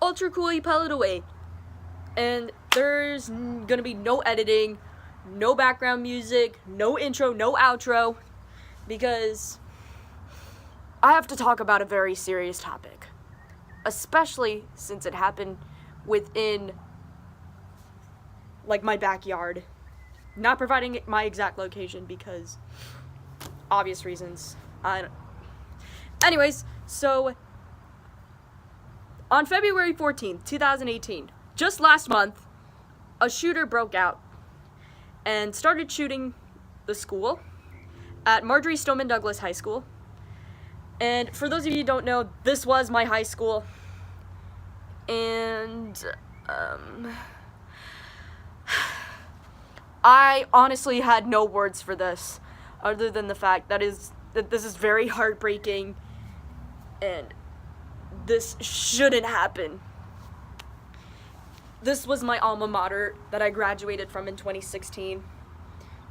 ultra cool, you pellet away. And there's gonna be no editing, no background music, no intro, no outro, because I have to talk about a very serious topic, especially since it happened within, like, my backyard. Not providing my exact location because obvious reasons. Anyways, so on February 14th, 2018, just last month, a shooter broke out and started shooting the school at Marjorie Stoneman Douglas High School. And for those of you who don't know, this was my high school. And I honestly had no words for this other than the fact that this is very heartbreaking and this shouldn't happen. This was my alma mater that I graduated from in 2016.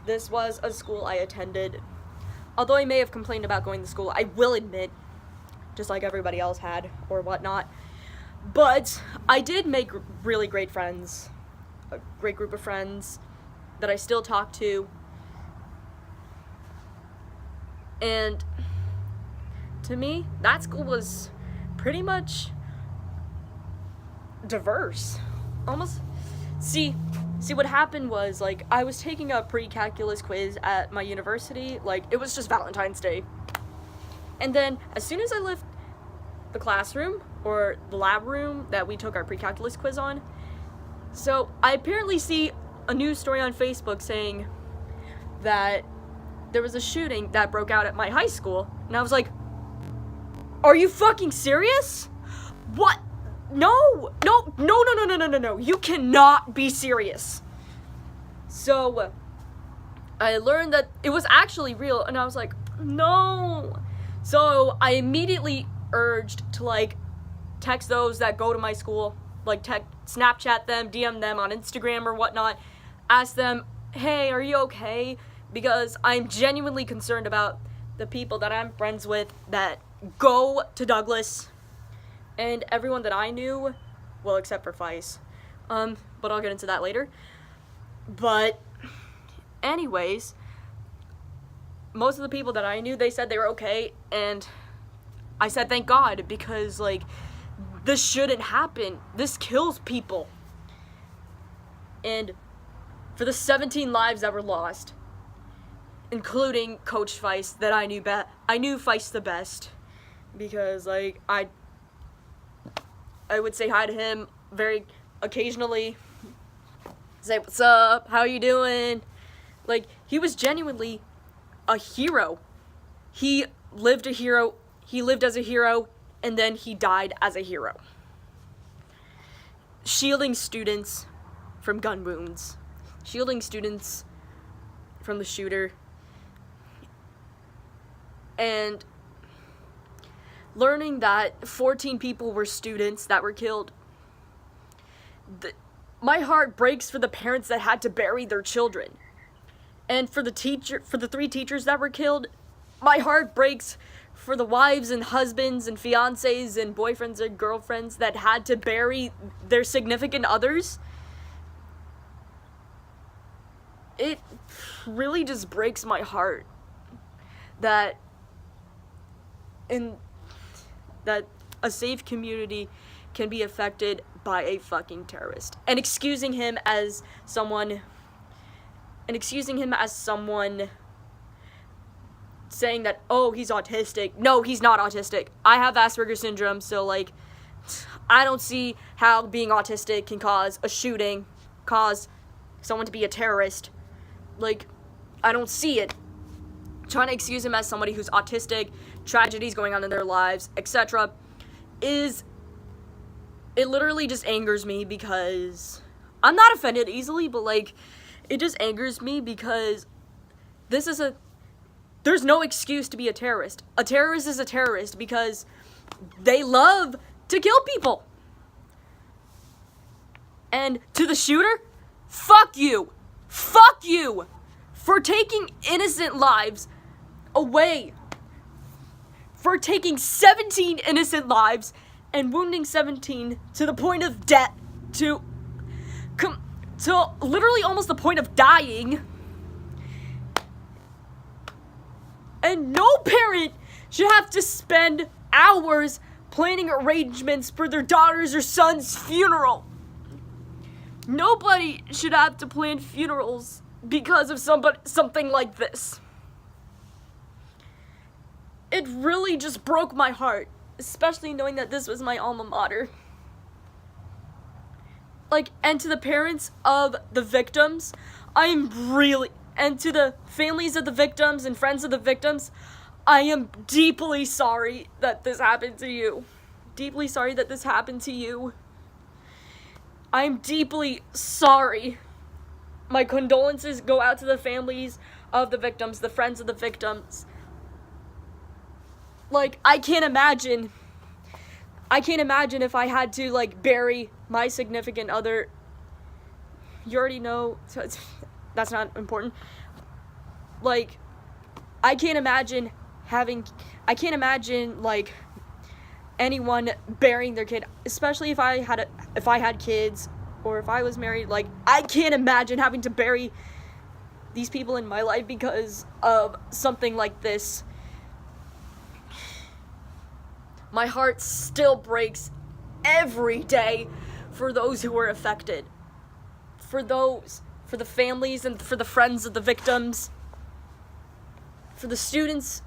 This was a school I attended. Although I may have complained about going to school, I will admit, just like everybody else had or whatnot. But I did make really great friends, a great group of friends that I still talk to. And to me, that school was pretty much diverse. Almost, see what happened was, like, I was taking a pre-calculus quiz at my university, like, it was just Valentine's Day. And then, as soon as I left the classroom, or the lab room that we took our pre-calculus quiz on, so I apparently see a news story on Facebook saying that there was a shooting that broke out at my high school, and I was like, are you fucking serious? What? No, you cannot be serious. So, I learned that it was actually real, and I was like, no. So, I immediately urged to, like, text those that go to my school, like, Snapchat them, DM them on Instagram or whatnot, ask them, hey, are you okay? Because I'm genuinely concerned about the people that I'm friends with that go to Douglas, and everyone that I knew, well, except for feis, but I'll get into that later. But anyways, most of the people that I knew, they said they were okay, and I said thank God, because, like, this shouldn't happen. This kills people. And for the 17 lives that were lost, including Coach Feis, that I knew Feis the best, because, like, I would say hi to him very occasionally, say what's up, how you doing? Like, he was genuinely a hero. He lived as a hero, and then he died as a hero. Shielding students from gun wounds. Shielding students from the shooter. And learning that 14 people were students that were killed. My heart breaks for the parents that had to bury their children. And for the 3 teachers that were killed, my heart breaks for the wives and husbands and fiancés and boyfriends and girlfriends that had to bury their significant others. It really just breaks my heart that a safe community can be affected by a fucking terrorist. And excusing him as someone saying that, oh, he's autistic. No, he's not autistic. I have Asperger's syndrome, so, like, I don't see how being autistic can cause a shooting, cause someone to be a terrorist. Like, I don't see it. Trying to excuse him as somebody who's autistic, tragedies going on in their lives, etc. It literally just angers me, because I'm not offended easily, but, like, it just angers me because there's no excuse to be a terrorist. A terrorist is a terrorist because they love to kill people. And to the shooter, fuck you. Fuck you for taking innocent lives away. For taking 17 innocent lives and wounding 17 to the point of death, to literally almost the point of dying. And no parent should have to spend hours planning arrangements for their daughter's or son's funeral. Nobody should have to plan funerals because of something like this. It really just broke my heart, especially knowing that this was my alma mater. Like, and to the parents of the victims, and to the families of the victims and friends of the victims, I am deeply sorry that this happened to you. Deeply sorry that this happened to you. I'm deeply sorry. My condolences go out to the families of the victims, the friends of the victims. Like, I can't imagine if I had to, like, bury my significant other. You already know, so that's not important. Like, I can't imagine, like, anyone burying their kid, especially if I had kids, or if I was married. Like, I can't imagine having to bury these people in my life because of something like this. My heart still breaks every day for those who were affected. For the families and for the friends of the victims. For the students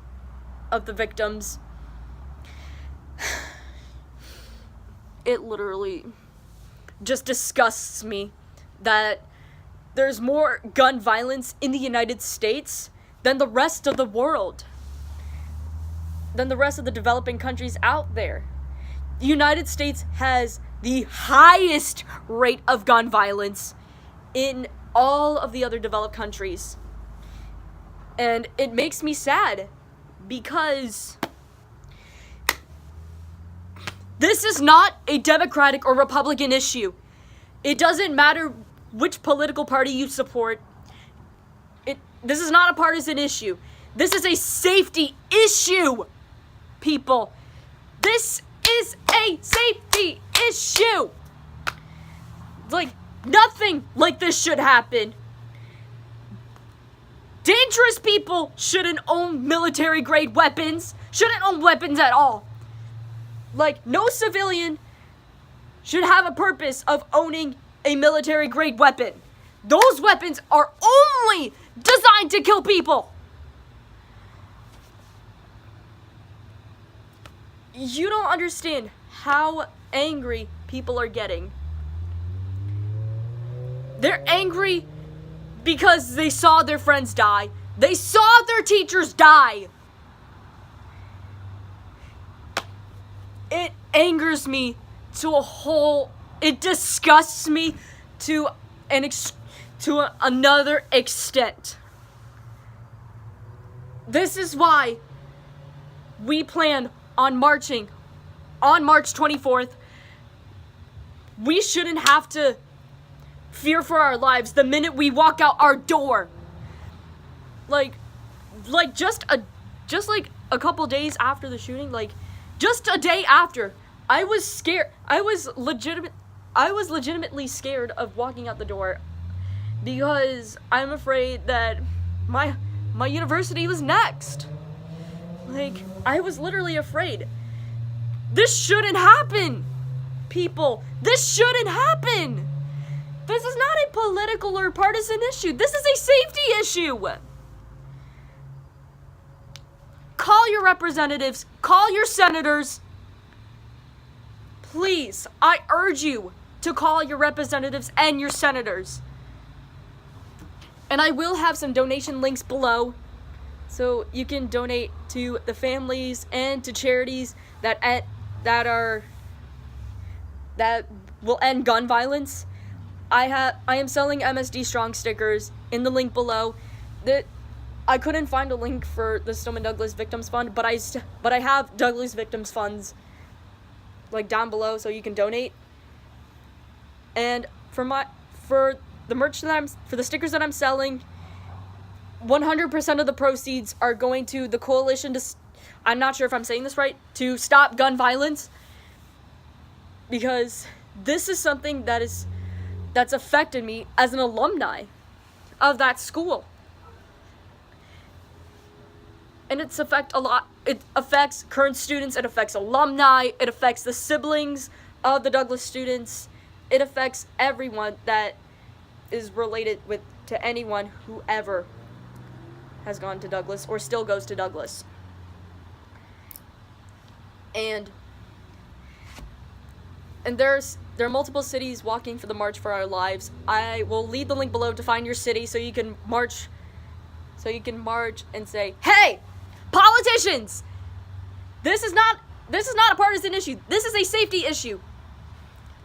of the victims. It literally just disgusts me that there's more gun violence in the United States than the rest of the world. Than the rest of the developing countries out there. The United States has the highest rate of gun violence in all of the other developed countries. And it makes me sad because this is not a Democratic or Republican issue. It doesn't matter which political party you support. This is not a partisan issue. This is a safety issue, people. This is a safety issue. Like, nothing like this should happen. Dangerous people shouldn't own military-grade weapons. Shouldn't own weapons at all. Like, no civilian should have a purpose of owning a military-grade weapon. Those weapons are only designed to kill people. You don't understand how angry people are getting. They're angry because they saw their friends die. They saw their teachers die. It angers me it disgusts me to another extent. This is why we plan on marching on March 24th. We shouldn't have to fear for our lives the minute we walk out our door. Like just a couple days after the shooting, just a day after, I was scared. I was legitimately scared of walking out the door because I'm afraid that my university was next. I was literally afraid. This shouldn't happen, people. This shouldn't happen. This is not a political or partisan issue. This is a safety issue. Call your representatives. Call your senators. Please, I urge you to call your representatives and your senators. And I will have some donation links below, so you can donate to the families and to charities that will end gun violence. I am selling MSDSTRONG stickers in the link below. I couldn't find a link for the Stoneman Douglas Victims Fund, but I have Douglas Victims Funds down below, so you can donate. And for the merch for the stickers that I'm selling, 100% of the proceeds are going to the coalition I'm not sure if I'm saying this right, to stop gun violence. because this is something that's affected me as an alumni of that school. And it affects current students, it affects alumni, it affects the siblings of the Douglas students, it affects everyone that is related to anyone who ever has gone to Douglas or still goes to Douglas. And there are multiple cities walking for the March for Our Lives. I will leave the link below to find your city so you can march and say, "Hey, politicians! This is not a partisan issue. This is a safety issue.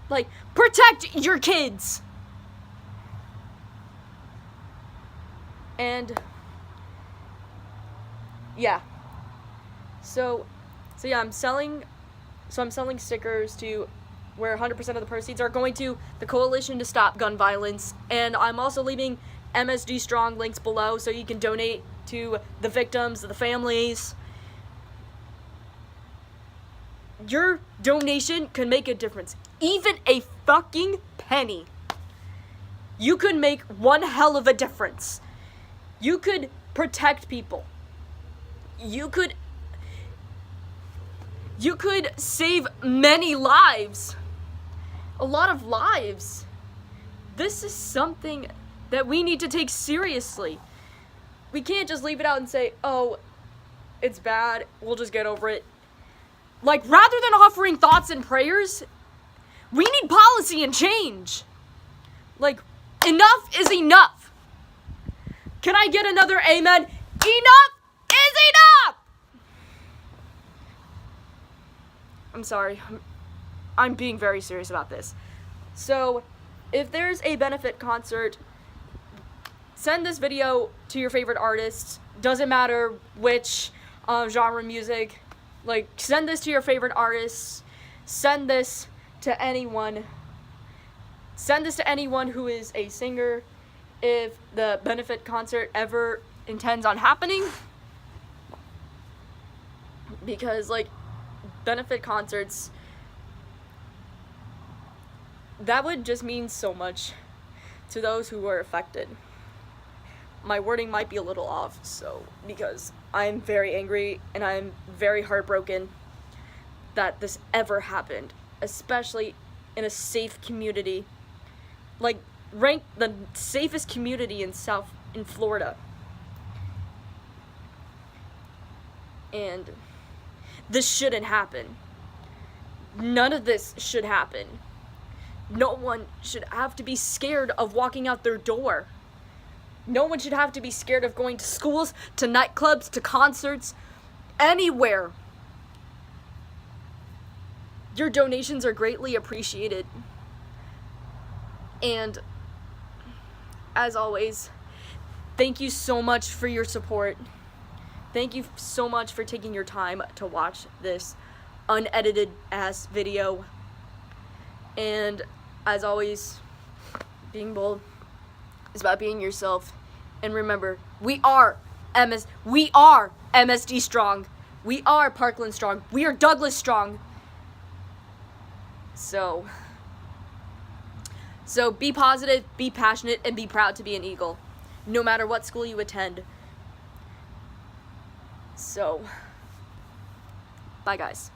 Like, protect your kids." And yeah. So yeah, I'm selling stickers to where 100% of the proceeds are going to the Coalition to Stop Gun Violence, and I'm also leaving MSD Strong links below so you can donate to the victims, the families. Your donation can make a difference. Even a fucking penny. You could make one hell of a difference. You could protect people. You could save many lives. A lot of lives. This is something that we need to take seriously. We can't just leave it out and say, "Oh, it's bad, we'll just get over it." Like, rather than offering thoughts and prayers, we need policy and change. Like, enough is enough. Can I get another amen? Enough is enough! I'm sorry. I'm being very serious about this. So, if there's a benefit concert, send this video to your favorite artists. Doesn't matter which genre music. Like, send this to your favorite artists. Send this to anyone. Send this to anyone who is a singer. If the benefit concert ever intends on happening. Because, like, benefit concerts, that would just mean so much to those who were affected. My wording might be a little off, because I'm very angry and I'm very heartbroken that this ever happened, especially in a safe community, like ranked the safest community in Florida. And this shouldn't happen. None of this should happen. No one should have to be scared of walking out their door. No one should have to be scared of going to schools, to nightclubs, to concerts, anywhere. Your donations are greatly appreciated. And as always, thank you so much for your support. Thank you so much for taking your time to watch this unedited ass video. And as always, being bold is about being yourself. And remember, we are MSD Strong. We are Parkland Strong. We are Douglas Strong. So be positive, be passionate, and be proud to be an Eagle, no matter what school you attend. So, bye guys.